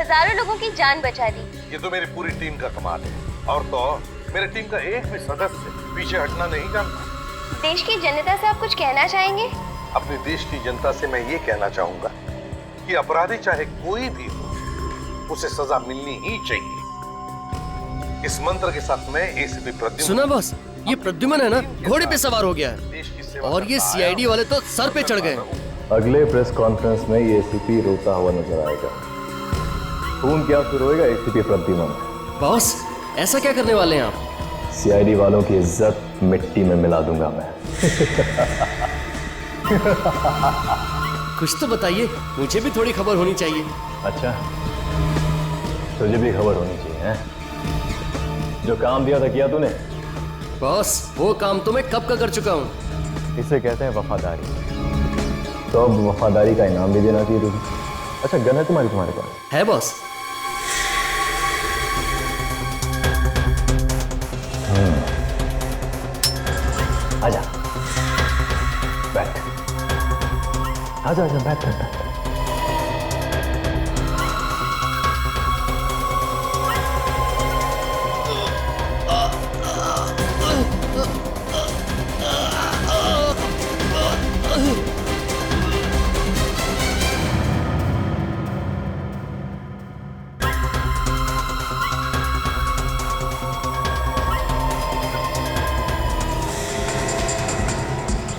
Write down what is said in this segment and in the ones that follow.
हजारों लोगों की जान बचा दी। ये तो मेरी पूरी टीम का कमाल है। और तो मेरी टीम का एक भी सदस्य पीछे हटना नहीं जानता। देश की जनता से आप कुछ कहना चाहेंगे? अपने देश की जनता से मैं ये कहना चाहूंगा कि अपराधी चाहे कोई भी हो, उसे सजा मिलनी ही चाहिए। इस मंत्र के साथ मैं एसीपी प्रद्युम्न। सुना बॉस, ये प्रद्युम्न है ना, घोड़े पे सवार हो गया है और ये सीआईडी वाले तो सर पे चढ़ गए। अगले प्रेस कॉन्फ्रेंस में ये एसीपी रोता हुआ नजर आएगा। खून क्या शुरू होएगा एसीपी प्रद्युम्न। बॉस ऐसा क्या करने वाले हैं आप? सीआईडी वालों की इज्जत मिट्टी में मिला दूंगा मैं। कुछ तो बताइए, मुझे भी थोड़ी खबर होनी चाहिए। अच्छा, तुझे भी खबर होनी चाहिए हैं? जो काम दिया था किया तूने? बॉस वो काम तो मैं कब का कर चुका हूँ। इसे कहते हैं वफादारी। तो अब वफादारी का इनाम भी देना चाहिए तुझे। अच्छा, गन है तुम्हारे पास? है बॉस। आजा, बैठ। आजा आजा, बैठ।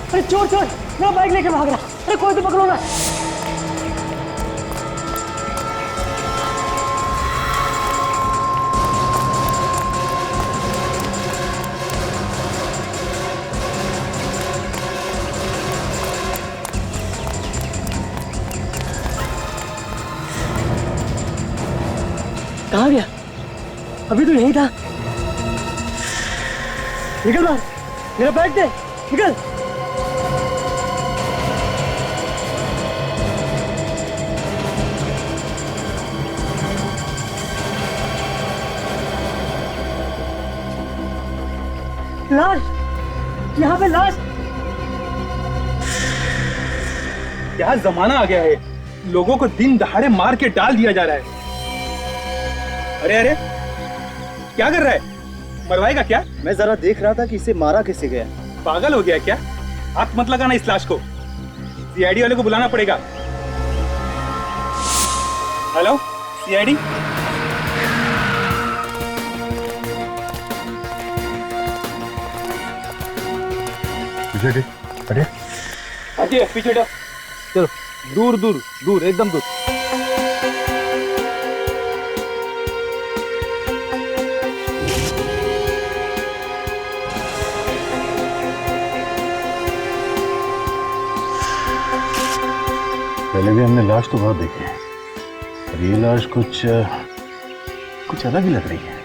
अरे चोर मेरा बाइक लेके भाग रहा। अरे कोई तो पकड़ो ना। कहाँ गया? अभी तो यहीं था। निकल बाहर, मेरा बैग दे, निकल। लाश, यहाँ पे लाश। क्या जमाना आ गया है, लोगों को दिन दहाड़े मार के डाल दिया जा रहा है। अरे अरे क्या कर रहा है? मरवाएगा क्या? मैं जरा देख रहा था कि इसे मारा कैसे गया। पागल हो गया क्या? हाथ मत लगाना इस लाश को, सीआईडी वाले को बुलाना पड़ेगा। हेलो सीआईडी, पीछे हटे। हटिए, पीछे हटो। चलो, दूर एकदम दूर। पहले भी हमने लाश तो बहुत देखी है, पर ये लाश कुछ अलग ही लग रही है।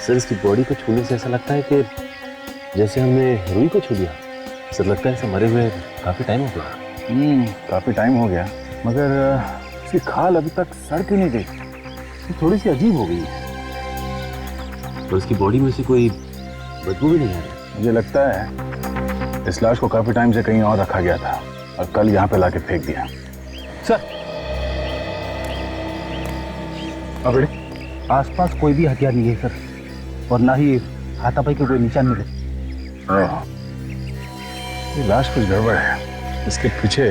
सर, इसकी बॉडी को छूने से ऐसा लगता है कि जैसे हमने रूही को छू लिया। सर, लगता है इसे मरे हुए काफी टाइम हो गया। काफी टाइम हो गया, मगर इसकी खाल अभी तक सड़ क्यों नहीं गई? ये थोड़ी सी अजीब हो गई है। और इसकी बॉडी में से कोई बदबू भी नहीं आ रही। मुझे लगता है इस लाश को काफी टाइम से कहीं और रखा गया था और कल यहाँ पे लाके फेंक दिया। सर, अब आसपास कोई भी हथियार नहीं है सर, और ना ही हाथापाई के कोई निशान मिले। ये लाश कुछ गड़बड़ है, इसके पीछे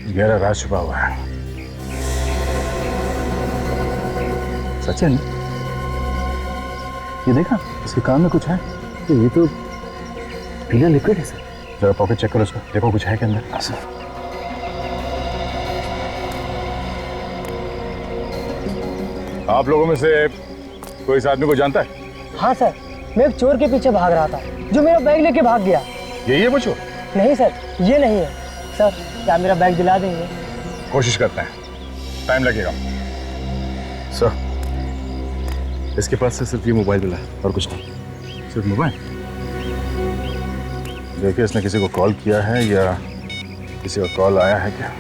गहरा राज छुपा हुआ है। सचिन, ये देखा, इसके कान में कुछ है। ये तो पीला लिक्विड है सर। जरा पॉकेट चेक करो उसका, देखो कुछ है के अंदर। हाँ सर। आप लोगों में से कोई इस आदमी को जानता है? हाँ सर, मैं एक चोर के पीछे भाग रहा था जो मेरा बैग लेके भाग गया। यही है वो चोर? नहीं सर, ये नहीं है। सर, क्या मेरा बैग दिला देंगे? कोशिश करते हैं, टाइम लगेगा। सर, इसके पास से सिर्फ ये मोबाइल मिला है और कुछ नहीं। सिर्फ मोबाइल? देखिए, इसने किसी को कॉल किया है या किसी का कॉल आया है क्या?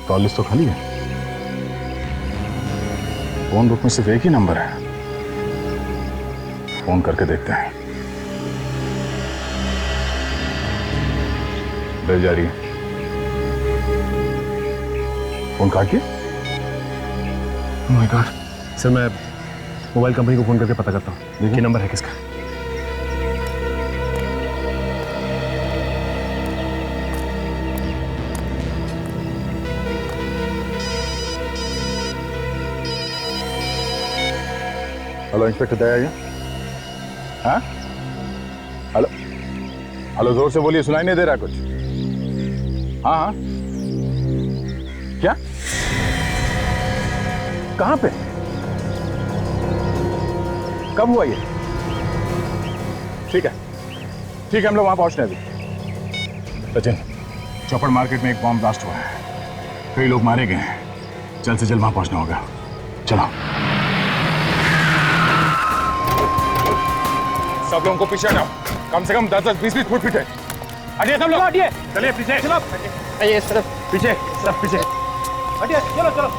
कॉल लिस्ट तो खाली है। फोन बुक में सिर्फ एक ही नंबर है। फोन करके देखते हैं। बेल जा रही है। फोन काट के? Oh my God. सर मैं मोबाइल कंपनी को फोन करके पता करता हूँ ये नंबर है किसका। हेलो इंस्पेक्टर दया, हाँ? हेलो हेलो, जोर से बोलिए, सुनाई नहीं दे रहा कुछ। हाँ हाँ, क्या? कहाँ पे? कब हुआ ये? ठीक है ठीक है, हम लोग वहां पहुंच रहे हैं अभी। सचिन, चौपड़ मार्केट में एक बॉम्ब ब्लास्ट हुआ है, कई लोग मारे गए हैं, जल्द से जल्द वहां पहुंचना होगा। चलो सब लोगों को पीछे हटाओ, कम से कम 10-20 फुट पीछे हटिए सब लोग, हटिए, चलिए पीछे, चलो आइए सर, पीछे, सब पीछे हटिए, चलो चलो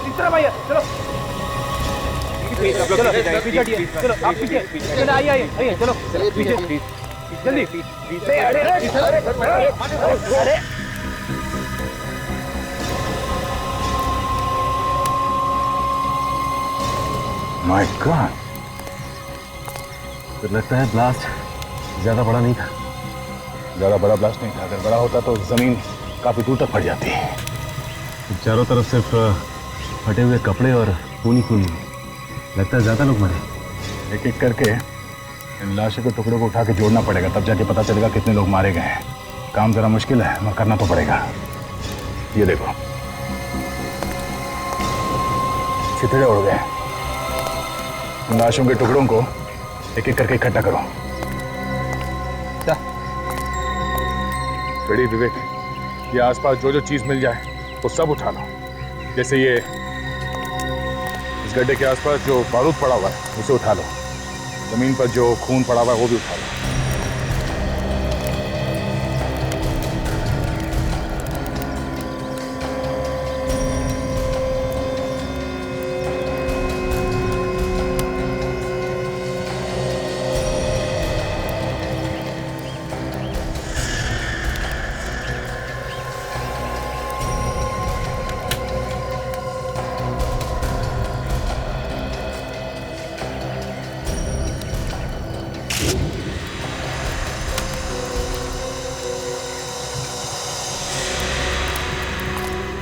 इस तरफ आइए, चलो चलो पीछे हटिए, चलो आप पीछे, चलो आइए आइए आइए, चलो पीछे जल्दी, अरे माय गॉड, तो लगता है ब्लास्ट ज्यादा बड़ा नहीं था। ज्यादा बड़ा ब्लास्ट नहीं था, अगर बड़ा होता तो जमीन काफी दूर तक फट जाती। चारों तरफ सिर्फ फटे हुए कपड़े और खून ही खून। लगता है ज्यादा लोग मरे। एक एक करके इन लाशों के टुकड़ों को उठा के जोड़ना पड़ेगा, तब जाके पता चलेगा कितने लोग मारे गए हैं। काम जरा मुश्किल है मगर करना तो पड़ेगा। ये देखो छितड़े उड़ गए, इन लाशों के टुकड़ों को एक एक करके इकट्ठा करो। बड़ी विवेक, ये आसपास जो जो चीज मिल जाए वो सब उठा लो। जैसे ये इस गड्ढे के आसपास जो बारूद पड़ा हुआ है उसे उठा लो, जमीन पर जो खून पड़ा हुआ है वो भी उठा लो।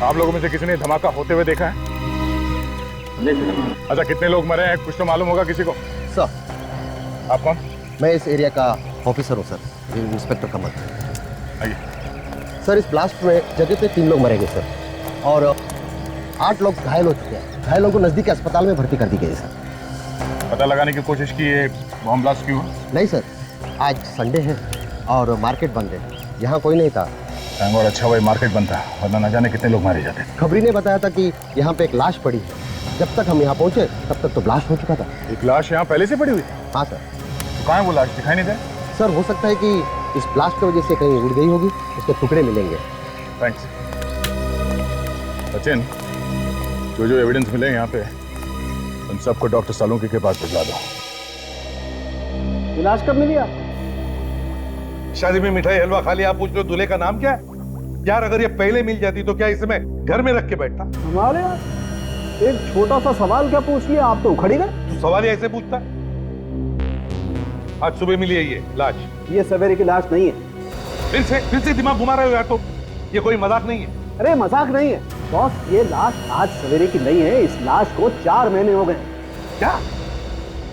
आप लोगों में से किसी ने धमाका होते हुए देखा है? अच्छा, कितने लोग मरे हैं कुछ तो मालूम होगा किसी को? सर, आप कौन? मैं इस एरिया का ऑफिसर हूँ सर, इंस्पेक्टर कमल। आइए। सर, इस ब्लास्ट में जगह पे 3 लोग मरे गए सर, और 8 लोग घायल हो चुके हैं। घायल लोगों को नजदीक अस्पताल में भर्ती कर दी गई है सर। पता लगाने की कोशिश की ये बॉम्ब ब्लास्ट क्यों? नहीं सर, आज संडे है और मार्केट बंद है, यहाँ कोई नहीं था। और अच्छा भाई मार्केट बंद था, वरना न जाने कितने लोग मारे जाते। खबरी ने बताया था कि यहाँ पे एक लाश पड़ी है। जब तक हम यहाँ पहुँचे तब तक तो ब्लास्ट हो चुका था। एक लाश यहाँ पहले से पड़ी हुई? हाँ सर। तो कहाँ है वो लाश, दिखाई नहीं दे? सर, हो सकता है कि इस ब्लास्ट की वजह से कहीं उड़ गई होगी, उसके टुकड़े मिलेंगे। थैंक्स। सचिन, जो जो एविडेंस मिले यहाँ पे उन सबको डॉक्टर सालुंकी के पास भिजवा दो। इलाज कब मिली आप? शादी में मिठाई हलवा खा लिया, आप पूछ लो दूल्हे का नाम क्या है? यार अगर ये पहले मिल जाती तो क्या इसे मैं घर में रख के बैठता? हमारे एक छोटा सा सवाल क्या पूछ लिया, आप तो उखड़ी गए। तू सवाल ही ऐसे पूछता है? आज सुबह मिली है ये लाश। ये सवेरे की लाश नहीं है। फिर से दिमाग घुमा रहे हो यार, तो ये कोई मजाक नहीं है। अरे मजाक नहीं है बॉस, ये लाश आज सवेरे की नहीं है। इस लाश को 4 महीने हो गए। क्या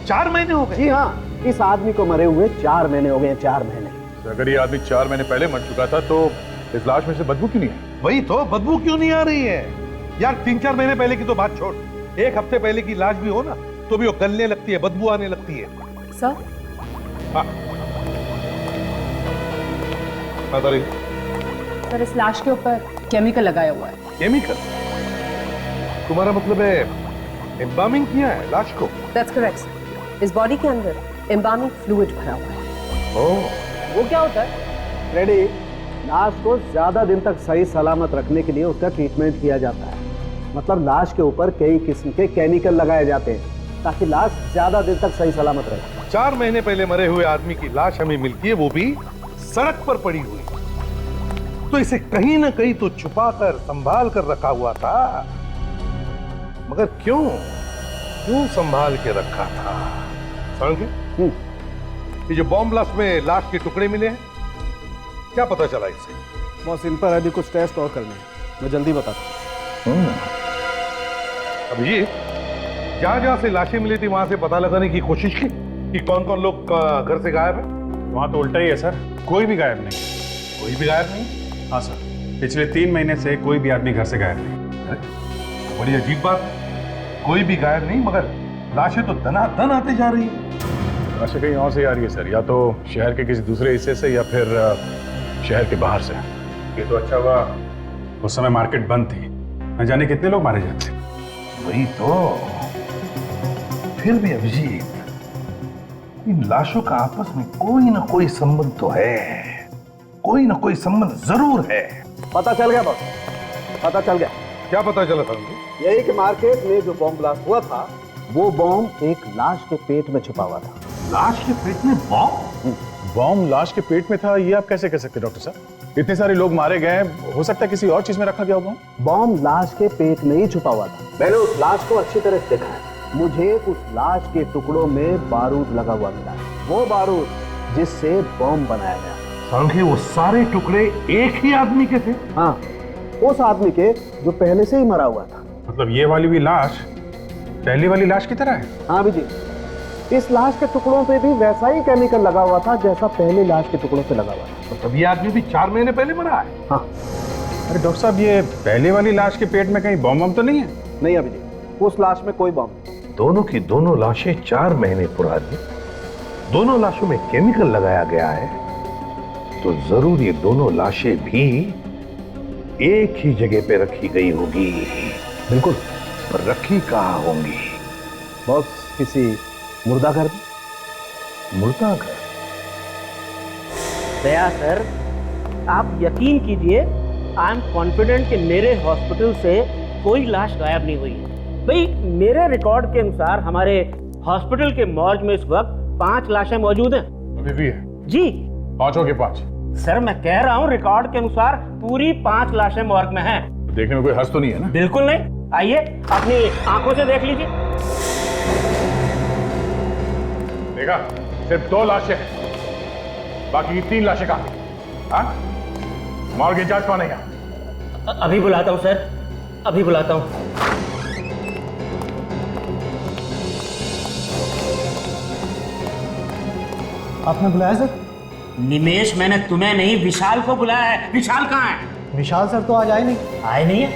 4 महीने हो गए? जी हाँ, इस आदमी को मरे हुए 4 महीने हो गए। 4 महीने। अगर ये आदमी 4 महीने पहले मर चुका था तो इस लाश में से बदबू क्यों नहीं है? वही तो, बदबू क्यों नहीं आ रही है यार? 3-4 महीने पहले की तो बात छोड़, 1 हफ्ते पहले की लाश भी हो ना तो भी वो गलने लगती है, बदबू आने लगती है। सर, हाँ सर, इस लाश के ऊपर केमिकल लगाया हुआ है। केमिकल? तुम्हारा मतलब है एम्बामिंग किया है लाश को? That's correct. इस बॉडी के अंदर एम्बामिंग फ्लूइड भरा हुआ है। ओह, वो क्या होता है? रेडी, लाश को ज्यादा दिन तक सही सलामत रखने के लिए उसका ट्रीटमेंट किया जाता है। मतलब लाश के ऊपर कई किस्म के केमिकल लगाए जाते हैं ताकि लाश ज्यादा दिन तक सही सलामत रहे। 4 महीने पहले मरे हुए आदमी की लाश हमें मिलती है, वो भी सड़क पर पड़ी हुई। तो इसे कहीं ना कहीं तो छुपा कर संभाल कर रखा हुआ था, मगर क्यों क्यों संभाल के रखा था? समझे? ये जो बॉम्ब ब्लास्ट में लाश के टुकड़े मिले हैं, क्या पता चला इससे? बॉस, इन पर अभी कुछ टेस्ट और करने हैं, मैं जल्दी बताता हूँ। अभिजीत, जहां से लाशें मिली थी वहां से पता लगाने की कोशिश की कि कौन कौन लोग घर से गायब है? वहां तो उल्टा ही है सर, कोई भी गायब नहीं। कोई भी गायब नहीं? हाँ सर, पिछले 3 महीने से कोई भी आदमी घर से गायब नहीं। बड़ी अजीब बात, कोई भी गायब नहीं मगर लाशें तो दनादन आते जा रही है। लाशें कहीं और से आ रही है सर, या तो शहर के किसी दूसरे हिस्से से या फिर शहर के बाहर से। ये तो अच्छा हुआ उस समय मार्केट बंद थी, न जाने कितने लोग मारे जाते। वही तो। फिर भी अभिजीत, इन लाशों का आपस में कोई ना कोई संबंध तो है, कोई ना कोई संबंध जरूर है। पता चल गया बॉस, पता चल गया। क्या पता चला था? यही कि मार्केट में जो बॉम्ब ब्लास्ट हुआ था, वो बॉम्ब एक लाश के पेट में छुपा हुआ था। लाश के पेट में बॉम्ब? बॉम्ब लाश के पेट में था, ये आप कैसे कह सकते डॉक्टर साहब? इतने सारे लोग मारे गए, हो सकता है किसी और चीज में रखा गया बॉम्ब। बॉम्ब लाश के पेट में ही छुपा हुआ था। मैंने उस लाश को अच्छी तरह से देखा है। मुझे उस लाश के टुकड़ों में बारूद लगा हुआ मिला, वो बारूद जिससे बॉम्ब बनाया गया। सांखे, वो सारे टुकड़े एक ही आदमी के थे? हाँ, उस आदमी के जो पहले से ही मरा हुआ था। मतलब ये वाली भी लाश पहली वाली लाश की तरह है? हाँ जी, इस लाश के टुकड़ों पे भी वैसा ही केमिकल लगा हुआ था जैसा पहले लाश के टुकड़ों पे लगा हुआ था। तो ये आदमी भी 4 महीने पहले मरा है? हाँ। अरे डॉक्टर साहब, ये पहले वाली लाश के पेट में कहीं बॉम्ब तो नहीं है? नहीं अभिजीत, उस लाश में कोई बॉम्ब नहीं। दोनों की दोनों लाशें 4 महीने पुरानी, दोनों लाशों में केमिकल लगाया गया है, तो जरूर ये दोनों लाशें भी एक ही जगह पे रखी गई होगी। बिल्कुल। पर रखी कहाँ होंगी? बॉस, किसी मुर्दाघर में। मुर्दाघर? दया सर, आप यकीन कीजिए, आई एम कॉन्फिडेंट कि मेरे हॉस्पिटल से कोई लाश गायब नहीं हुई। भाई, मेरे रिकॉर्ड के अनुसार हमारे हॉस्पिटल के मॉर्ग में इस वक्त 5 लाशें मौजूद हैं। अभी भी है? जी। 5 के 5? सर, मैं कह रहा हूँ रिकॉर्ड के अनुसार पूरी 5 लाशें मॉर्ग में हैं। देखने में कोई हर्ष तो नहीं है ना? बिल्कुल नहीं। आइए, अपनी आंखों से देख लीजिए। देखा, सिर्फ 2 लाशें हैं, बाकी की 3 लाशें कहाँ? हाँ, मॉर्ग की जांच कौन है यहाँ? अभी बुलाता हूँ सर, अभी बुलाता हूँ। आपने बुलाया सर? निमेश, मैंने तुम्हें नहीं, विशाल को बुलाया है। विशाल कहाँ है? विशाल सर तो आज आए नहीं। आए नहीं है?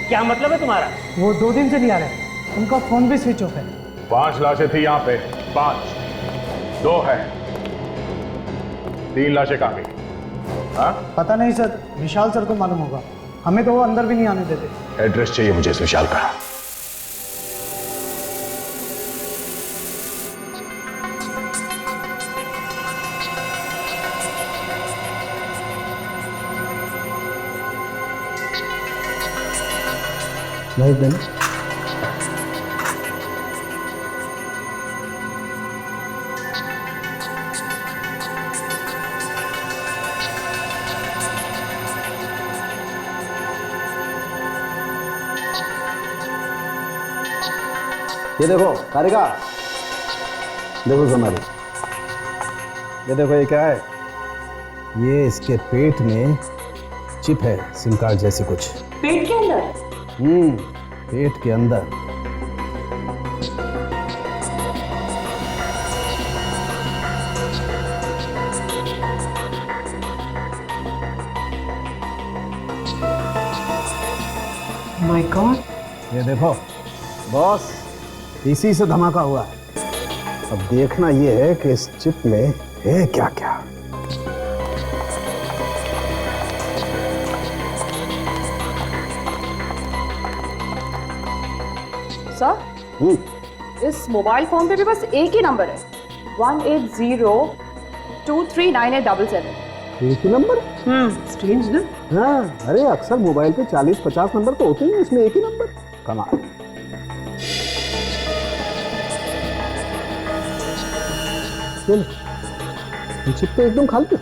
क्या मतलब है तुम्हारा? वो 2 दिन से नहीं आ रहे, उनका फोन भी स्विच ऑफ है। 5 लाशें थी यहाँ पे, 5, 2 है, 3 लाशें कहाँ गई? हाँ? पता नहीं सर, विशाल सर को मालूम होगा, हमें तो वो अंदर भी नहीं आने देते। एड्रेस चाहिए मुझे इस विशाल का। नहीं देना। ये देखो कारिका, देखो जमारी, ये देखो ये क्या है? ये इसके पेट में चिप है, सिम कार्ड जैसी कुछ। पेट के अंदर? पेट के अंदर। My God. ये देखो बॉस, इसी से धमाका हुआ है। अब देखना ये है कि इस चिप में है क्या क्या। सर, इस मोबाइल फोन पे भी बस एक ही नंबर है, 180239877। एक ही नंबर? स्ट्रेंज ना? हाँ, अरे अक्सर मोबाइल पे 40-50 नंबर तो होते ही हैं, इसमें एक ही नंबर। कमाल। चिप तो एकदम खाली है।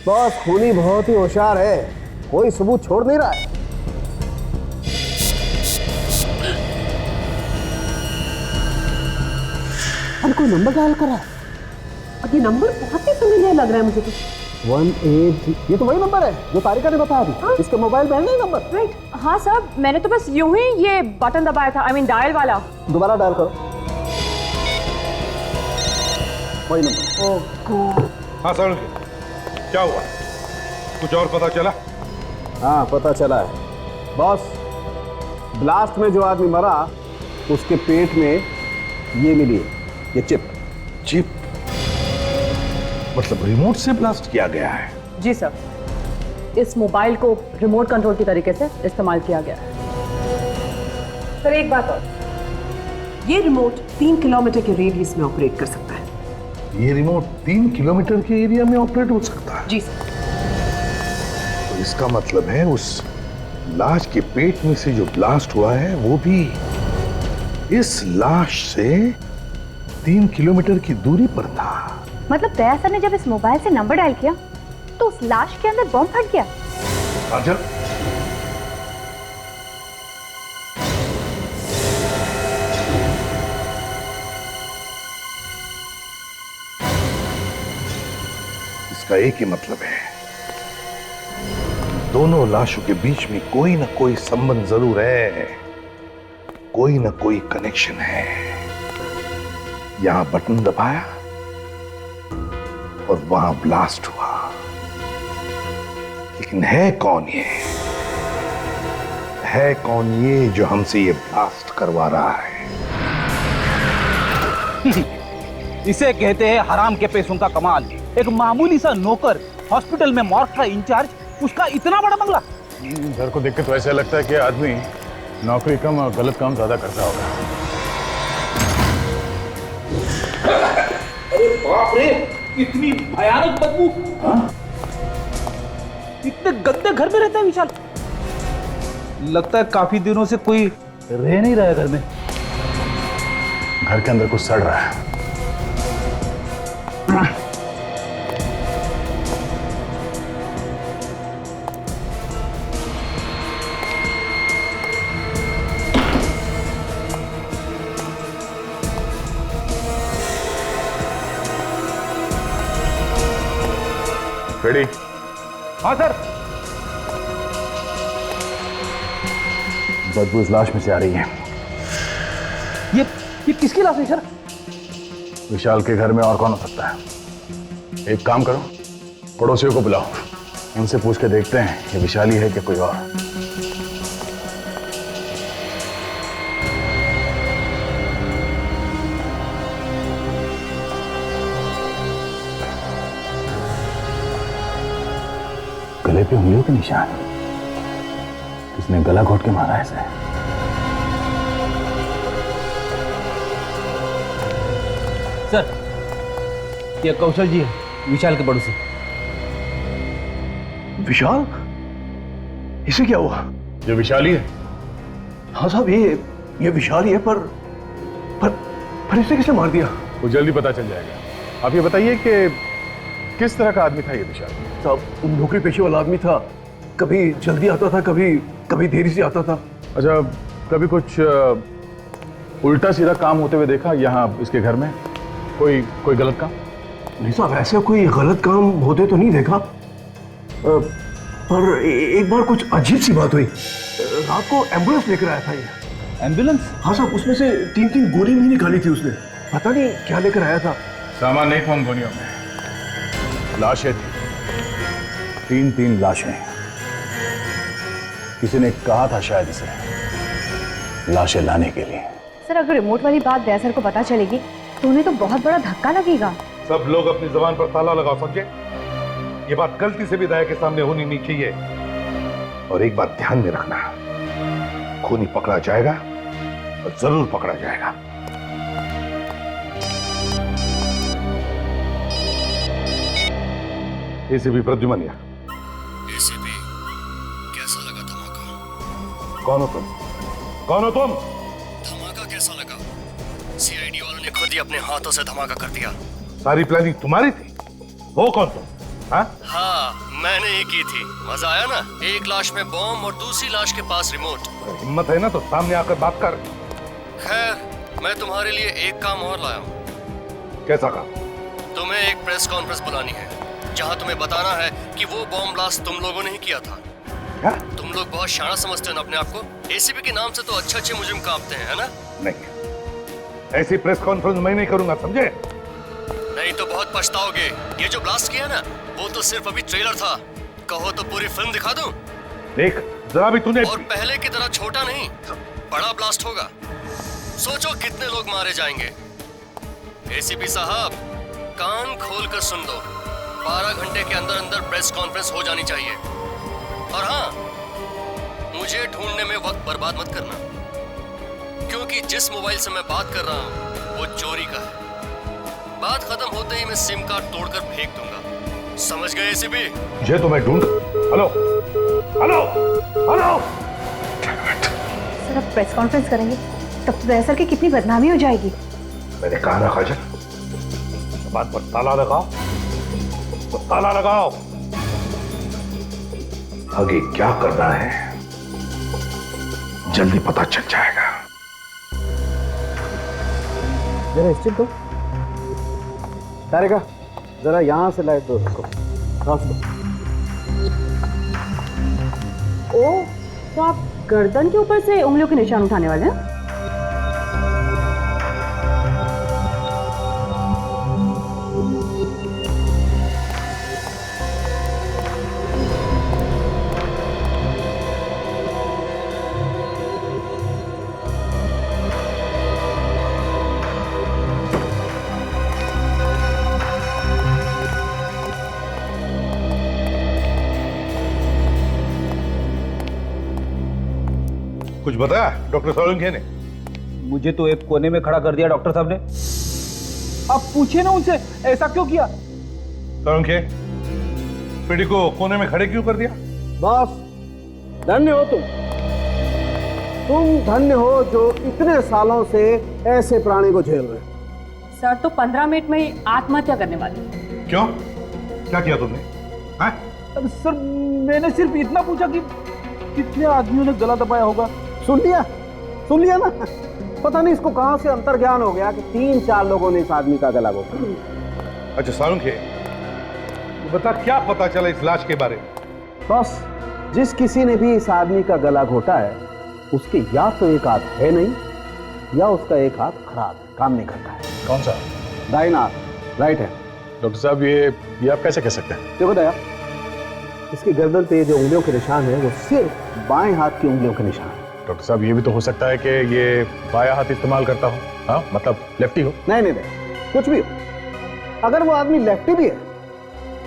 बॉस खूनी बहुत ही होशियार है, कोई सबूत छोड़ नहीं रहा है। और कोई नंबर डायल करा है और ये नंबर बहुत ही फेमिलियर लग रहा है मुझे तो। 183, ये तो वही नंबर है जो तारिका ने बताया अभी। हाँ? इसके मोबाइल में है ना ये नंबर? राइट। हाँ सर, मैंने तो बस यूं ही ये बटन दबाया था, आई मीन डायल वाला। दोबारा डायल करो, वही नंबर। ओह हाँ सर, क्या हुआ? कुछ और पता चला? हाँ पता चला है बॉस, ब्लास्ट में जो आदमी मरा उसके पेट में ये मिली है, ये चिप। चिप मतलब रिमोट से ब्लास्ट किया गया है? जी सर, इस मोबाइल को रिमोट कंट्रोल की तरीके से इस्तेमाल किया गया है। सर एक बात और, ये रिमोट 3 किलोमीटर के रेडियस में ऑपरेट कर सकता है। ये रिमोट 3 किलोमीटर के एरिया में ऑपरेट हो सकता है? जी सर। तो इसका मतलब है उस लाश के पेट में से जो ब्लास्ट हुआ है वो भी इस लाश से 3 किलोमीटर की दूरी पर था। मतलब दया सर ने जब इस मोबाइल से नंबर डायल किया तो उस लाश के अंदर बम फट गया। अच्छा, इसका एक ही मतलब है, दोनों लाशों के बीच में कोई ना कोई संबंध जरूर है, कोई ना कोई कनेक्शन है। यहां बटन दबाया और वहां ब्लास्ट हुआ, लेकिन है कौन ये? है कौन ये जो हमसे ये ब्लास्ट करवा रहा है? इसे कहते हैं हराम के पैसों का कमाल। एक मामूली सा नौकर, हॉस्पिटल में मॉर्ग का इंचार्ज, उसका इतना बड़ा बंगला। घर को देख के तो ऐसा लगता है कि आदमी नौकरी कम और गलत काम ज्यादा करता होगा। अरे बाप रे, इतनी भयानक बदबू। इतने गंदे घर में रहता है विशाल। लगता है काफी दिनों से कोई रह नहीं रहा है घर में। घर के अंदर कुछ सड़ रहा है। रेडी? हाँ सर। बदबू इस लाश में से आ रही है। ये किसकी लाश है सर? विशाल के घर में और कौन हो सकता है? एक काम करो, पड़ोसियों को बुलाओ, उनसे पूछ के देखते हैं ये विशाल ही है कि कोई और। गले पे उंगलियों के निशान, किसने गला घोट के मारा ऐसे? सर, ये कौशल जी है, विशाल के पड़ोसी। विशाल? इसे क्या हुआ? ये विशाल ही है। हाँ साहब, ये विशाल ही है, पर इसे किसने मार दिया? वो जल्दी पता चल जाएगा। आप ये बताइए कि किस तरह का आदमी था ये विशाल? साहब, नौकरी पेशे वाला आदमी था, कभी जल्दी आता था, कभी देरी से आता था। अच्छा, कभी कुछ उल्टा सीधा काम होते हुए देखा यहाँ इसके घर में? कोई गलत काम? नहीं साहब, ऐसा कोई गलत काम होते तो नहीं देखा, पर एक बार कुछ अजीब सी बात हुई। रात को एम्बुलेंस लेकर आया था ये। एम्बुलेंस? हाँ साहब, उसमें से 3 गोली भी निकाली थी उसने, पता नहीं क्या लेकर आया था। सामान नहीं था उन गोलियों में, लाशें थी। 3 लाशें। किसी ने कहा था शायद इसे लाशें लाने के लिए। सर, अगर रिमोट वाली बात दया सर को पता चलेगी तो उन्हें तो बहुत बड़ा धक्का लगेगा। सब लोग अपनी जुबान पर ताला लगाओ, समझे? ये बात गलती से भी दया के सामने होनी नहीं चाहिए। और एक बात ध्यान में रखना, खूनी पकड़ा जाएगा और जरूर पकड़ा जाएगा। एसीपी प्रद्युमन। एसीपी, कैसा लगा धमाका? कौन हो तुम? कौन हो तुम? धमाका कैसा लगा? सीआईडी वालों ने खुद ही अपने हाथों से धमाका कर दिया। सारी प्लानिंग तुम्हारी थी? हो कौन तुम? हाँ? हाँ, मैंने ही की थी। मजा आया ना? एक लाश में बॉम्ब और दूसरी लाश के पास रिमोट। हिम्मत है ना तो सामने आकर बात कर। खैर, मैं तुम्हारे लिए एक काम और लाया हूँ। कैसा काम? तुम्हें एक प्रेस कॉन्फ्रेंस बुलानी है, जहाँ तुम्हें बताना है कि वो बॉम्ब ब्लास्ट तुम लोगों ने ही किया था। क्या? तुम लोग बहुत शाना समझते हो ना अपने आप को। एसीपी के नाम से तो अच्छे मुजरिम कांपते हैं, है ना? नहीं, ऐसी प्रेस कॉन्फ्रेंस मैं नहीं करूंगा, समझे? नहीं तो बहुत पछताओगे। ये जो ब्लास्ट किया ना, वो तो सिर्फ अभी ट्रेलर था। कहो तो पूरी फिल्म दिखा दूं? देख, जरा भी तूने। और पहले की तरह छोटा नहीं, बड़ा ब्लास्ट होगा। सोचो कितने लोग मारे जाएंगे। एसीपी साहब, कान खोलकर सुन लो। 12 घंटे के अंदर अंदर प्रेस कॉन्फ्रेंस हो जानी चाहिए। और हाँ, मुझे ढूंढने में वक्त बर्बाद मत करना, क्योंकि जिस मोबाइल से मैं बात कर रहा हूँ वो चोरी का है। बात खत्म होते ही मैं सिम कार्ड तोड़कर फेंक दूंगा। समझ गए एसीपी? ये तो मैं ढूंढ। Hello hello hello. सर, अब प्रेस कॉन्फ्रेंस करेंगे तब तो दरअसल की कितनी बदनामी हो जाएगी। मैंने कहा ना काजल, बात पर ताला लगाओ तो ताला लगाओ। आगे क्या करना है जल्दी पता चल जाएगा। जरा स्टिक दो। तारिका, जरा यहां से लाइट दो उसको। क्रॉस दो। ओ, तो आप गर्दन के ऊपर से उंगलियों के निशान उठाने वाले हैं? कुछ बताया डॉक्टर सोलंकी ने? मुझे तो एक कोने में खड़ा कर दिया डॉक्टर साहब ने। आप पूछिए ना उनसे, ऐसा क्यों किया? सोलंकी, पीढ़ी को कोने में खड़े क्यों कर दिया? बॉस, धन्य हो तुम धन्य हो जो इतने सालों से ऐसे प्राणी को झेल रहे हो। सर तो 15 मिनट में ही आत्महत्या करने वाले। क्यों? क्या किया तुमने? हाँ? सर, मैंने सिर्फ इतना पूछा कि कितने आदमियों ने गला दबाया होगा। सुन लिया ना। पता नहीं इसको कहां से अंतर्ज्ञान हो गया कि 3-4 लोगों ने इस आदमी का गला घोटा। अच्छा सोलंकी, बता क्या पता चला इस लाश के बारे में? बस, जिस किसी ने भी इस आदमी का गला घोटा है उसके या तो एक हाथ है नहीं या उसका एक हाथ खराब है, काम नहीं करता है। कौन सा? दाहिना हाथ, राइट है। डॉक्टर साहब, ये आप कैसे कह सकते हैं? देखो दया, इसकी गर्दन पे जो उंगलियों के निशान है वो सिर्फ बाएं हाथ की उंगलियों के निशान है। डॉक्टर साहब, ये भी तो हो सकता है कि ये बायां हाथ इस्तेमाल करता हो। हाँ, मतलब लेफ्टी हो। नहीं, कुछ भी हो। अगर वो आदमी लेफ्टी भी है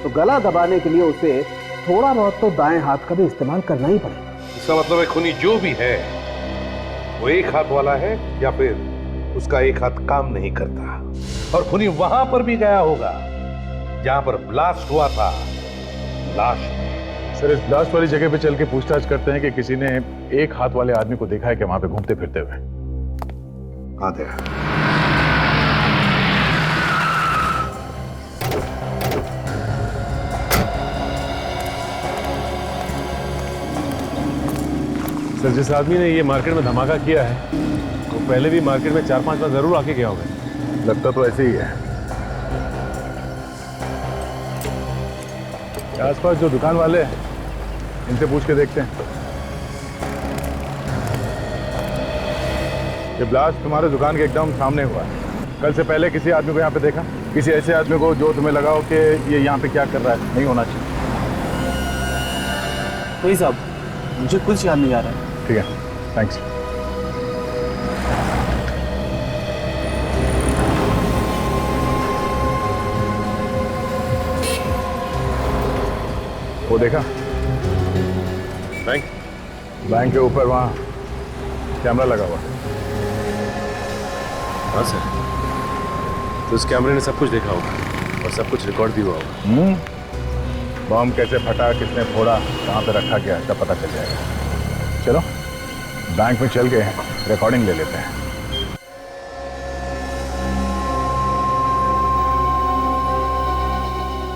तो गला दबाने के लिए उसे थोड़ा बहुत तो दाएं हाथ का भी इस्तेमाल करना ही पड़ेगा। इसका मतलब है खूनी जो भी है वो एक हाथ वाला है या फिर उसका एक हाथ काम नहीं करता। और खूनी वहां पर भी गया होगा जहां पर ब्लास्ट हुआ था, लाश। सर, इस ब्लास्ट वाली जगह पे चल के पूछताछ करते हैं कि किसी ने एक हाथ वाले आदमी को देखा है कि वहां पे घूमते फिरते हुए। आते हैं। सर, जिस आदमी ने ये मार्केट में धमाका किया है वो पहले भी मार्केट में 4-5 बार जरूर आके गया होगा। लगता तो ऐसे ही है। आसपास जो दुकान वाले हैं इनसे पूछ के देखते हैं। ये ब्लास्ट तुम्हारे दुकान के एकदम सामने हुआ है। कल से पहले किसी आदमी को यहाँ पे देखा? किसी ऐसे आदमी को जो तुम्हें लगा हो कि ये यहाँ पे क्या कर रहा है? नहीं होना चाहिए। वही साहब, मुझे कुछ याद नहीं आ रहा है। ठीक है, थैंक्स। वो देखा? बैंक के ऊपर वहां कैमरा लगा हुआ। हाँ सर, तो उस कैमरे ने सब कुछ देखा होगा और सब कुछ रिकॉर्ड भी हुआ होगा। बम कैसे फटा, किसने फोड़ा, कहाँ पे रखा गया, सब पता चल जाएगा। चलो बैंक में चल के रिकॉर्डिंग ले लेते हैं।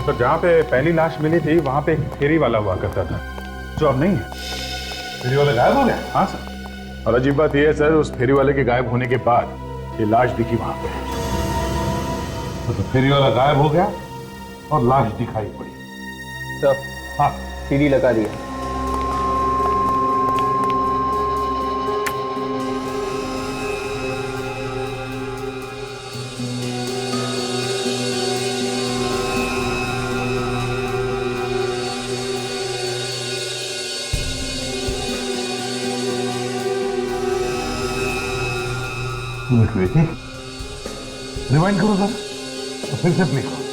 तो जहाँ पे पहली लाश मिली थी वहाँ पे एक फेरी वाला हुआ करता था, जो अब नहीं है। फेरी वाला गायब हो गया? हाँ सर। और अजीब बात यह है सर, उस फेरी वाले के गायब होने के बाद ये लाश दिखी वहाँ पे। तो फेरी वाला गायब हो गया और लाश दिखाई पड़ी। सर, हाँ, सीडी लगा दिया। वेट, रिवाइंड करो सर, तो फिर से प्ले करो।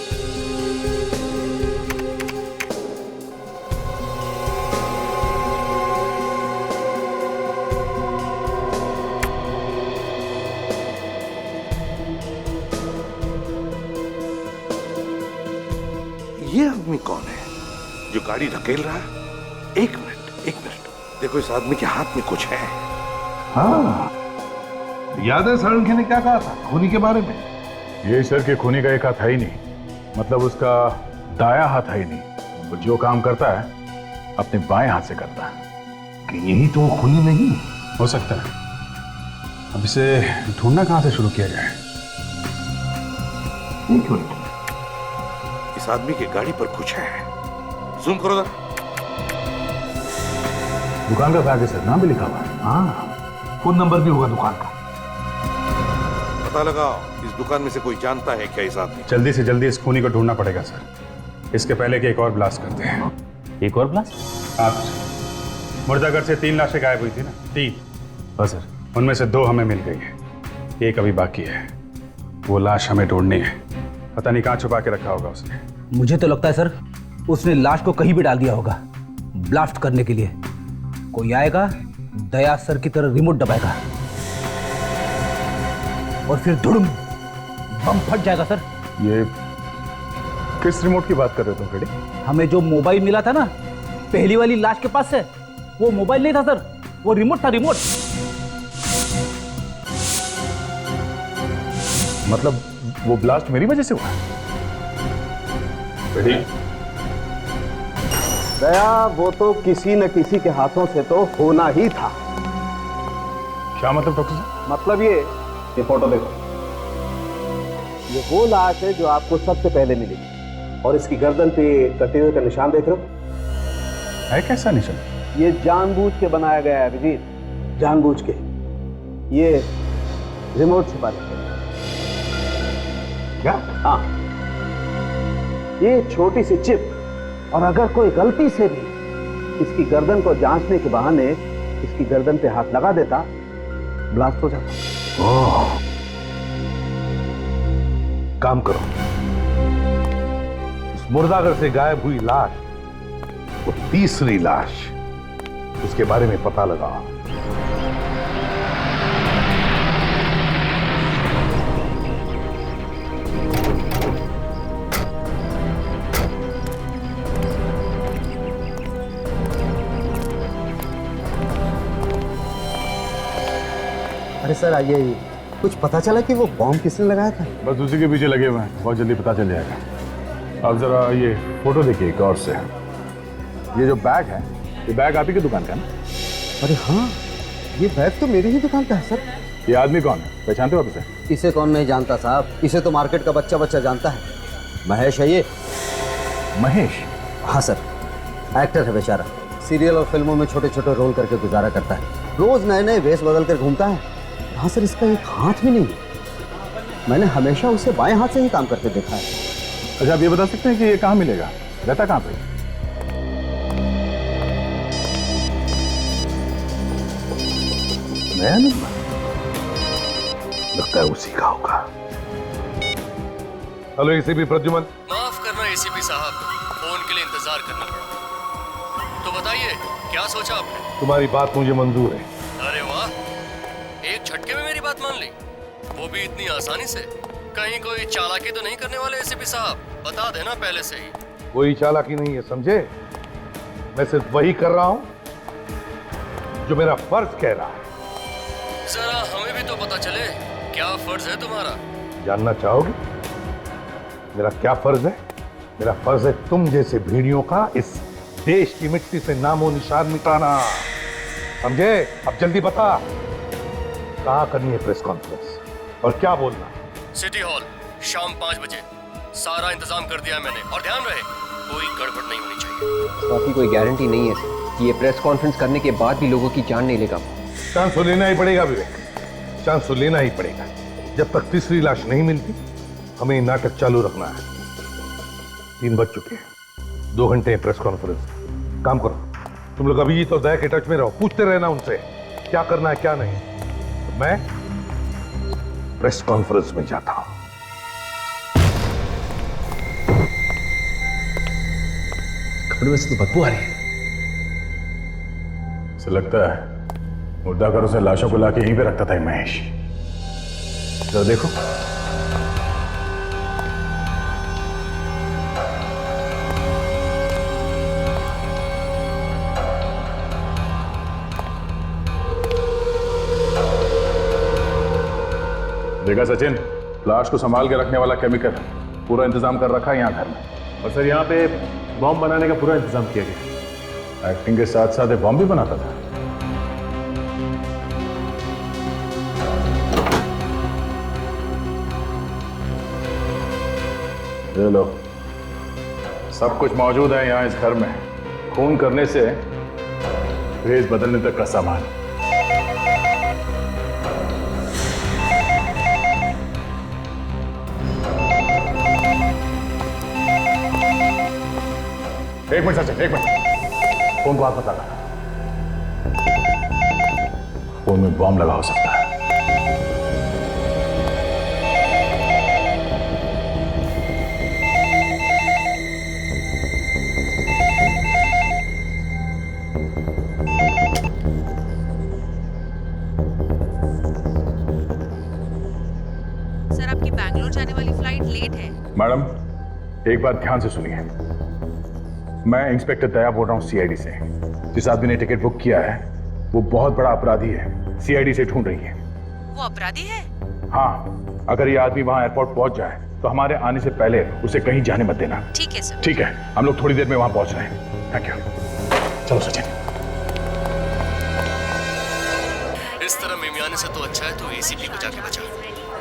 ये आदमी कौन है जो गाड़ी धकेल रहा है? एक मिनट, देखो इस आदमी के हाथ में कुछ है। हाँ, याद है सारंगी ने क्या कहा था खूनी के बारे में? ये सर के खूनी का एक हाथ है ही नहीं, मतलब उसका दाया हाथ है ही नहीं। वो जो काम करता है अपने बाएं हाथ से करता है। कि यही तो खूनी नहीं हो सकता है। अब इसे ढूंढना कहां से शुरू किया जाए? एक मिनट, इस आदमी की गाड़ी पर कुछ है। जूम करो जरा। दुकान का बैग है सर, नाम भी लिखा हुआ है। हाँ, फोन नंबर भी होगा दुकान का। पता लगाओ इस दुकान में से कोई जानता है क्या इस आदमी? जल्दी से जल्दी इस खूनी को ढूंढना पड़ेगा सर। इसके पहले कि एक और ब्लास्ट करते हैं। एक और ब्लास्ट? आप मुर्दाघर से 3 लाशें गायब हुई थी ना? 3। हाँ सर। उनमें से 2 हमें मिल गई है, एक अभी बाकी है। वो लाश हमें ढूंढनी है। पता नहीं कहाँ छुपा के रखा होगा उसने। मुझे तो लगता है सर उसने लाश को कहीं भी डाल दिया होगा ब्लास्ट करने के लिए। कोई आएगा, दया सर की तरह रिमोट दबाएगा और फिर धुड़ुम बम फट जाएगा सर। ये किस रिमोट की बात कर रहे हो तुम फ्रेडी? हमें जो मोबाइल मिला था ना पहली वाली लाश के पास से, वो मोबाइल नहीं था सर, वो रिमोट था, रिमोट। मतलब वो ब्लास्ट मेरी वजह से हुआ? फ्रेडी, दया वो तो किसी न किसी के हाथों से तो होना ही था। क्या मतलब डॉक्टर साहब? मतलब ये फोटो देखो, ये वो लाश है जो आपको सबसे पहले मिली और इसकी गर्दन पे कटे हुए का निशान देख रहे हो? है कैसा निशान? ये जानबूझ के बनाया गया है अभिजीत, जानबूझ के। ये रिमोट छुपा रखा है। क्या? हाँ, ये छोटी सी चिप, और अगर कोई गलती से भी इसकी गर्दन को जांचने के बहाने इसकी गर्दन पे हाथ लगा देता, ब्लास्ट हो जाता। ओह, काम करो, इस मुर्दाघर से गायब हुई लाश, वो तीसरी लाश, उसके बारे में पता लगाओ। अरे सर आइए, कुछ पता चला कि वो बॉम्ब किसने लगाया था? बस उसी के पीछे लगे हुए हैं, बहुत जल्दी पता चल जाएगा। अब जरा ये फोटो देखिए गौर से। ये जो बैग है, ये बैग आप ही की दुकान का है ना? अरे हाँ, ये बैग तो मेरी ही दुकान का है सर। ये आदमी कौन है, पहचानते हो आप इसे? इसे कौन नहीं जानता साहब, इसे तो मार्केट का बच्चा बच्चा जानता है। महेश है ये। महेश? हाँ सर, एक्टर है बेचारा, सीरियल और फिल्मों में छोटे छोटे रोल करके गुजारा करता है। रोज नए नए वेश बदल कर घूमता है। हाँ सर, इसका एक हाथ भी नहीं है। मैंने हमेशा उसे बाएं हाथ से ही काम करते देखा है। अच्छा, आप ये बता सकते हैं कि ये कहाँ मिलेगा, रहता कहाँ पे? नया नंबर लगता है उसी का होगा। Hello ACP Pradyuman. माफ करना एसीपी साहब, फोन के लिए इंतजार करना पड़ा। तो बताइए क्या सोचा आपने? तुम्हारी बात मुझे मंजूर है। अरे वाह, एक झटके में मेरी बात मान ली, वो भी इतनी आसानी से। कहीं कोई चालाकी तो नहीं करने वाले एसीपी साहब? बता देना पहले से ही। कोई चालाकी नहीं है, समझे? मैं सिर्फ वही कर रहा हूं जो मेरा फर्ज कह रहा है। जरा हमें भी तो पता चले क्या फर्ज है तुम्हारा। जानना चाहोगे मेरा क्या फर्ज है? मेरा फर्ज है तुम जैसे भेड़ियों का इस देश की मिट्टी से नामो निशान मिटाना, समझे? अब जल्दी बता, कहाँ करनी है प्रेस कॉन्फ्रेंस और क्या बोलना? सिटी हॉल शाम 5 बजे। सारा इंतजाम कर दिया है मैंने, और ध्यान रहे कोई गड़बड़ नहीं होनी चाहिए। बाकी कोई गारंटी नहीं है कि ये प्रेस कॉन्फ्रेंस करने के बाद भी लोगों की जान नहीं लेगा। चांस तो लेना ही पड़ेगा विवेक, चांस तो लेना ही पड़ेगा। जब तक तीसरी लाश नहीं मिलती हमें नाटक चालू रखना है। 3 बज चुके हैं, 2 घंटे हैं प्रेस कॉन्फ्रेंस। काम करो तुम लोग, अभी तो दया के टच में रहो, पूछते रहना उनसे क्या करना है क्या नहीं। तो मैं प्रेस कॉन्फ्रेंस में जाता हूं। कपड़े में से तो बदबू आ रही है। ऐसा लगता है मुर्दा घरों से लाशों को लाके यहीं पे रखता था ये महेश। जरा देखो। देखा सचिन, लाश को संभाल के रखने वाला केमिकल पूरा इंतजाम कर रखा है यहाँ घर में। और सर यहाँ पे बॉम्ब बनाने का पूरा इंतजाम किया गया। एक्टिंग के साथ साथ बॉम्ब भी बनाता था। ये लो, सब कुछ मौजूद है यहाँ इस घर में। खून करने से भेष बदलने तक का सामान। एक मिनट सचिन, एक मिनट। फोन को हाथ मत लगा, फोन में बॉम्ब लगा हो सकता है। सर, आपकी बैंगलोर जाने वाली फ्लाइट लेट है। मैडम, एक बात ध्यान से सुनिए। मैं इंस्पेक्टर दया बोल रहा हूँ सीआईडी से। जिस आदमी ने टिकट बुक किया है वो बहुत बड़ा अपराधी है, सीआईडी से ढूंढ रही है। वो अपराधी है? हाँ, अगर ये आदमी वहां एयरपोर्ट पहुंच जाए तो हमारे आने से पहले उसे कहीं जाने मत देना। ठीक है सर। ठीक है, हम लोग थोड़ी देर में वहां पहुंच रहे हैं। Thank you. चलो सचिन। इस तरह मिमियाने से तो अच्छा है तो एसीपी को जाके बचा।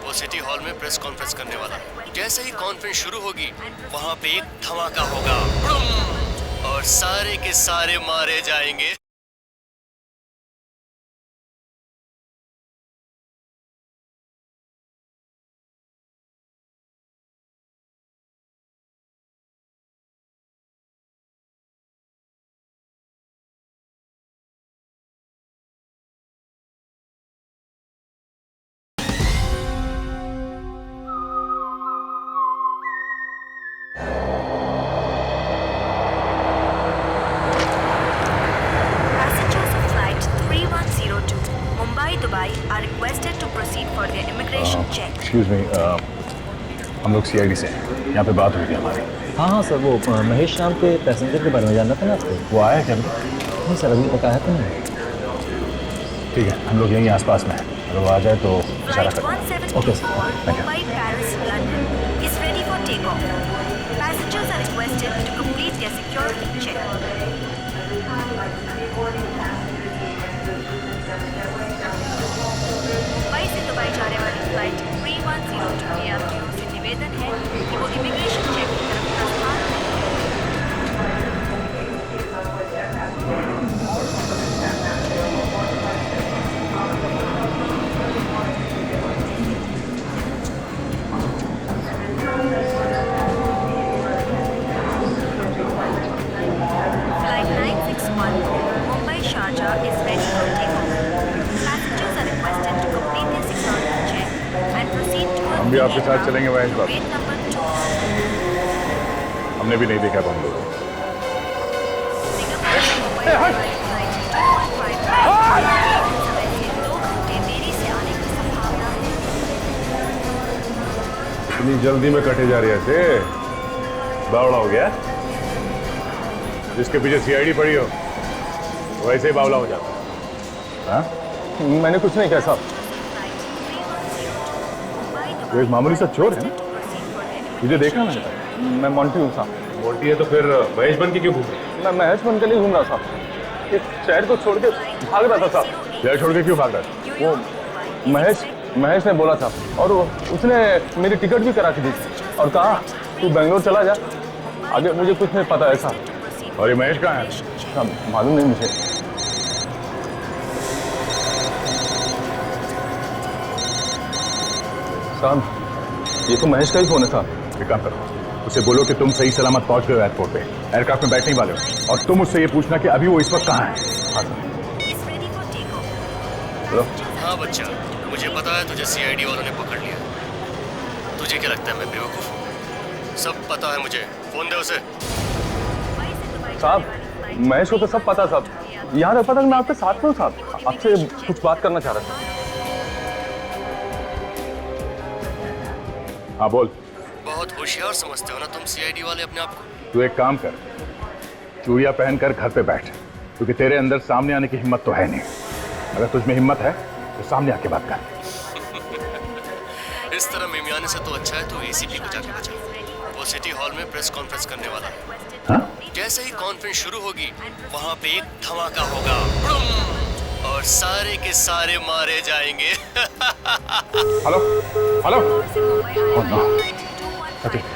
वो सिटी हॉल में प्रेस कॉन्फ्रेंस करने वाला है। जैसे ही कॉन्फ्रेंस शुरू होगी वहां पे एक धमाका होगा और सारे के सारे मारे जाएंगे। एक्सक्यूज मी, हम लोग सीआईडी से हैं। यहाँ पे बात हुई थी हमारी। हाँ हाँ सर, वो महेश नाम के पैसेंजर के बारे में जानना था ना आपको। वो आया क्या? नहीं सर, अभी पता है तो नहीं। ठीक है, हम लोग यहीं आसपास में हैं। अगर वो आ जाए तो इशारा करें। Okay sir, thank you. Mumbai से दुबई जाने वाली फ्लाइट 3102 के यात्रियों से निवेदन है कि वो इमिग्रेशन चेक की तरफ प्रस्थान Flight 961 Mumbai Sharjah is ready for takeoff. Passengers are requested to complete their security check and proceed towards हम भी आपके साथ चलेंगे महेश बाबू। gate number 2. हमने भी नहीं देखा बम लोग। Singapore से मुंबई वाली फ्लाइट 215 समय से 2 घंटे देरी से आने की संभावना है। इतनी जल्दी में कटे जा रही है ऐसे? बावड़ा हो गया? जिसके पीछे सीआईडी पड़ी हो वैसे ही बावला हो जाता। हाँ? मैंने कुछ नहीं कहा साहब। वो एक मामूली सा चोर है ना? तुझे देखा मैंने? मैं मोंटी हूँ साहब। मोटी है तो फिर महेश बन के क्यों घूम रही? मैं महेश बन के नहीं घूम रहा साहब, एक शहर को छोड़ के भाग रहा था साहब। शहर छोड़ के क्यों भाग रहा था? वो महेश ने बोला था और उसने मेरी टिकट भी करा के दी और कहा तू बेंगलोर चला जा, आगे मुझे कुछ नहीं पता है साहब। और ये महेश कहाँ है? साहब मालूम नहीं मुझे। साहब ये तो महेश का ही फोन है साहब। एक काम करो, उसे बोलो कि तुम सही सलामत पहुंच गए एयरपोर्ट पे, एयरक्राफ्ट में बैठने वाले हो, और तुम उससे ये पूछना कि अभी वो इस वक्त कहाँ है। हाँ हेलो। हाँ बच्चा, मुझे पता है तुझे सीआईडी वालों ने पकड़ लिया। तुझे क्या लगता है मैं बेवकूफ हूँ? सब पता है मुझे, फोन दे उसे। साहब महेश को तो सब पता साहब, यहाँ तक पता मैं आपके साथ में हूँ साहब, आपसे कुछ बात करना चाह रहा था। हाँ बोल। बहुत होशियार समझते हो ना तुम सीआईडी वाले अपने आप को। तू एक काम कर, चूड़िया पहनकर घर पे बैठ, क्योंकि तेरे अंदर सामने आने की हिम्मत तो है नहीं। अगर तुझमें हिम्मत है तो सामने आके बात कर। इस तरह मिमियाने से तो अच्छा है तो एसीपी को जाके बचा। वो सिटी हॉल में प्रेस कॉन्फ्रेंस करने वाला है। हाँ? जैसे ही कॉन्फ्रेंस शुरू होगी वहाँ पे एक धमाका होगा और सारे के सारे मारे जाएंगे। Hello hello. Oh no,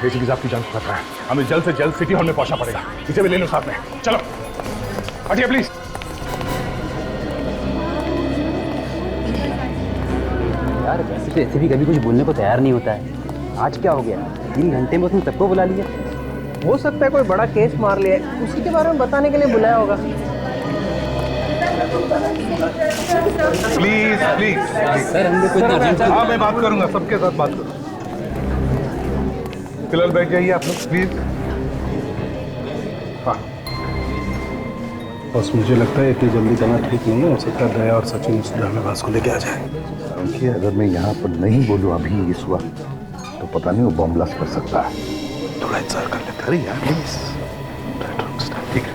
ACP साहब की जान को खतरा है, हमें जल्द से जल्द सिटी हॉल में पहुंचना पड़ेगा। इसे भी ले लो साथ में, चलो हटिए प्लीज। यार वैसे तो एसीपी कभी कुछ बोलने को तैयार नहीं होता है, आज क्या हो गया? 3 घंटे में उसने सबको बुला लिया। हो सकता है कोई बड़ा केस मार लिया, उसी के बारे में बताने के लिए बुलाया होगा। प्लीज प्लीज सर हम लोग हाँ मैं बात करूंगा, सबके साथ बात करूंगा। फिलहाल बैठ जाइए आप लोग प्लीज। हाँ बस मुझे लगता है इतनी जल्दी जाना ठीक नहीं है, हो सकता है दया और सचिन उस ड्रामेबाज को लेके आ जाए। क्योंकि अगर मैं यहाँ पर नहीं बोलूँ अभी इस वक्त तो पता नहीं वो बॉम्ब ब्लास्ट कर सकता है। थोड़ा इंतजार कर लेते। अरे यार प्लीज, ठीक है।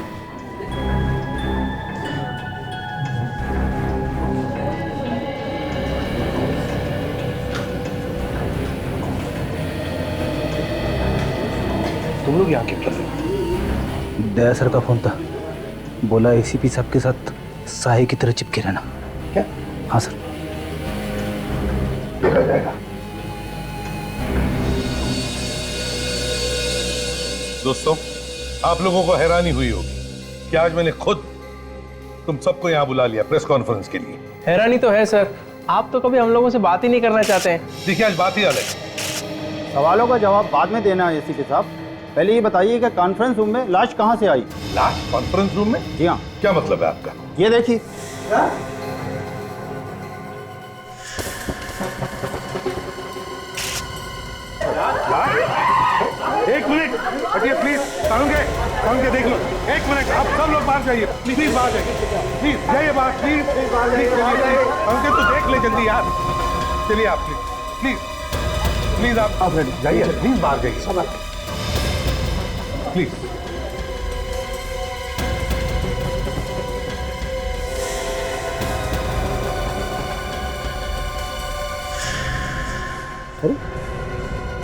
तुम लोग यहाँ क्यों कर रहे हो? दया सर का फोन था, बोला एसीपी साहब के साथ साहे की तरह चिपके रहना। क्या? हाँ सर। देखा जाएगा। दोस्तों, आप लोगों को हैरानी हुई होगी कि आज मैंने खुद तुम सबको यहाँ बुला लिया प्रेस कॉन्फ्रेंस के लिए। हैरानी तो है सर, आप तो कभी हम लोगों से बात ही नहीं करना चाहते हैं। देखिए आज बात ही अलग है। सवालों का जवाब बाद में देना है एसीपी साहब, पहले ये बताइए कि कॉन्फ्रेंस रूम में लाश कहाँ से आई? लाश कॉन्फ्रेंस रूम में? जी हाँ। क्या मतलब है आपका? ये देखिए। एक मिनट हटिए प्लीज, साउंड के देख लो। एक मिनट, आप सब लोग बाहर जाइए प्लीज, बाहर जाइए प्लीज, जाइए बाहर प्लीज, साउंड तो देख ले जल्दी यार। चलिए आप प्लीज प्लीज आप जाइए प्लीज, बाहर जाइए प्लीज। अरे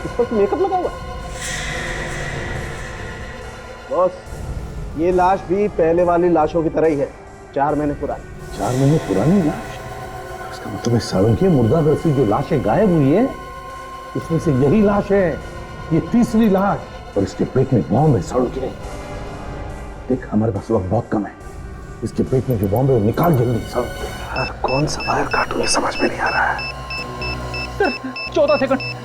इस पर मेकअप लगा हुआ है। बॉस ये लाश भी पहले वाली लाशों की तरह ही है, 4 महीने पुरानी। 4 महीने पुरानी लाश? इसका मतलब है सावन की मुर्दाघर से जो लाशें गायब हुई है उसमें से यही लाश है, ये तीसरी लाश, और इसके पेट में बॉम्ब है। सावन के देख, हमारे पास वक्त बहुत कम है, इसके पेट में जो बॉम्ब है वो निकाल जल्दी। सावन यार कौन सा वायर काटूं ये समझ में नहीं आ रहा है। 14 सेकंड।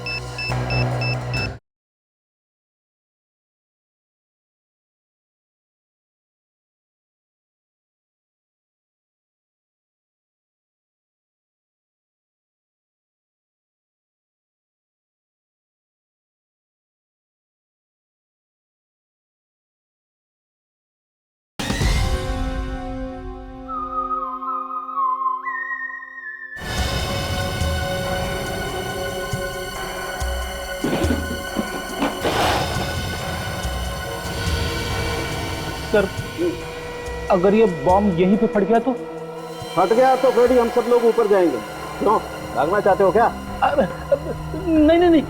सर अगर ये बॉम्ब यहीं पे फट गया तो? फट गया तो फ्रेडी हम सब लोग ऊपर जाएंगे। क्यों, भागना चाहते हो क्या? नहीं नहीं नहीं।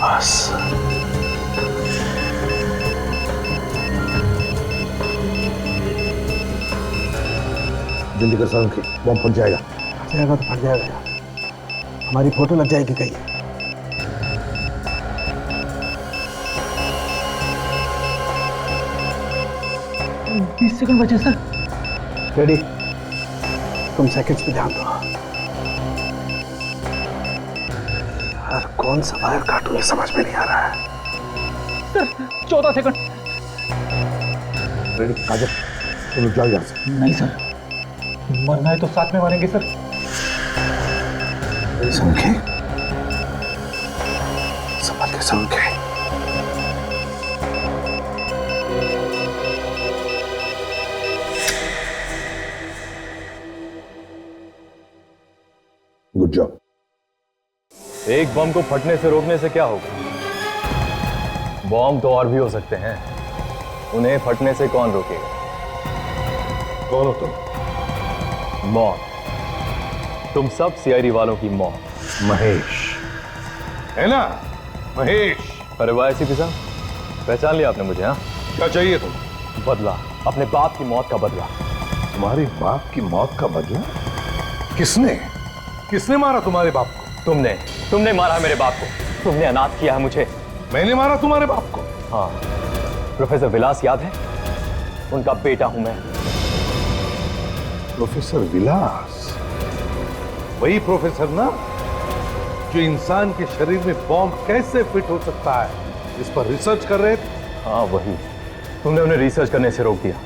शाबाश। जल्दी कर साहब, बम फट जाएगा। जाएगा तो फट जाएगा यार, हमारी फोटो लग जाएगी कहीं। बीस सेकंड बचे सर। रेडी, तुम सेकंड्स पे ध्यान दो। यार कौन सा वायर काटूं ये समझ में नहीं आ रहा है। Sir 14 second. रेडी काजल, तुम लोग जाओ यहाँ से। नहीं सर, मरना है तो साथ में मरेंगे सर। संख्या संभल के, संख्या गुड जॉब। एक बम को फटने से रोकने से क्या होगा? बम तो और भी हो सकते हैं, उन्हें फटने से कौन रोकेगा? कौन हो तुम? मौत। तुम सब सीआईडी वालों की मौत। महेश है ना? महेश। अरे वाह एसीपी साहब, पहचान लिया आपने मुझे? हाँ, क्या चाहिए तुम? बदला, अपने बाप की मौत का बदला। तुम्हारे बाप की मौत का बदला? किसने किसने मारा तुम्हारे बाप को? तुमने मारा मेरे बाप को। तुमने अनाथ किया है मुझे। मैंने मारा तुम्हारे बाप को? हाँ, प्रोफेसर विलास याद है? उनका बेटा हूं मैं। प्रोफेसर विलास? वही प्रोफेसर ना जो इंसान के शरीर में बॉम्ब कैसे फिट हो सकता है इस पर रिसर्च कर रहे थे? हाँ वही। तुमने उन्हें रिसर्च करने से रोक दिया।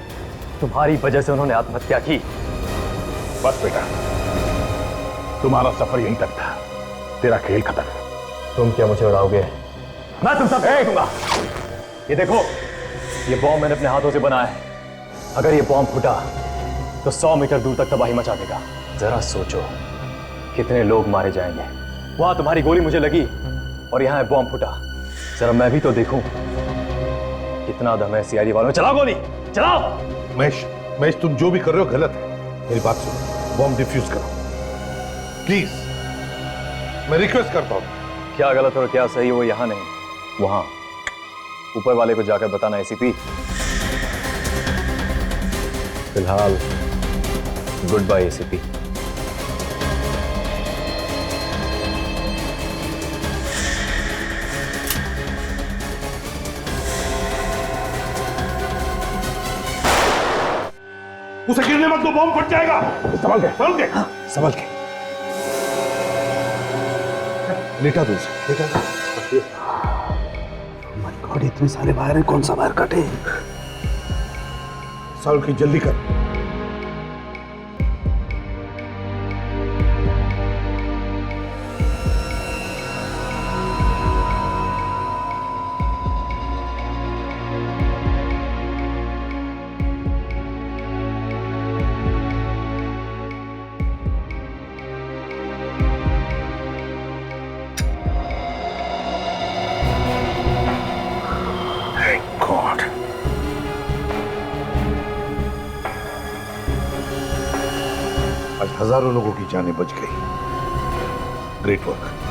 तुम्हारी वजह से उन्होंने आत्महत्या की। बस बेटा, तुम्हारा सफर यहीं तक था, तेरा खेल खत्म। तुम क्या मुझे उड़ाओगे? मैं तुम सब देखूंगा। ये देखो, ये बॉम्ब मैंने अपने हाथों से बनाया है। अगर ये बॉम्ब फूटा तो 100 मीटर दूर तक तबाही मचा देगा। जरा सोचो कितने लोग मारे जाएंगे। वहां तुम्हारी गोली मुझे लगी और यहां बॉम्ब फूटा। जरा मैं भी तो देखूं कितना दम है सीआईडी वालों में। चलाओ गोली, चलाओ। महेश, तुम जो भी कर रहे हो गलत है। मेरी बात सुनो, बॉम्ब डिफ्यूज करो प्लीज, मैं रिक्वेस्ट करता हूं। क्या गलत और क्या सही वो यहां नहीं, वहां ऊपर वाले को जाकर बताना एसीपी। फिलहाल गुड बाय एसीपी। उसे गिरने मत दो, बॉम्ब फट जाएगा। संभल के, संभल के। हाँ, संभल के। लेटा दो उसे, लेटा दो। माय गॉड, इतने सारे वायर हैं, कौन सा वायर काटे? संभल के, जल्दी कर। आज हजारों लोगों की जानें बच गई। Great work.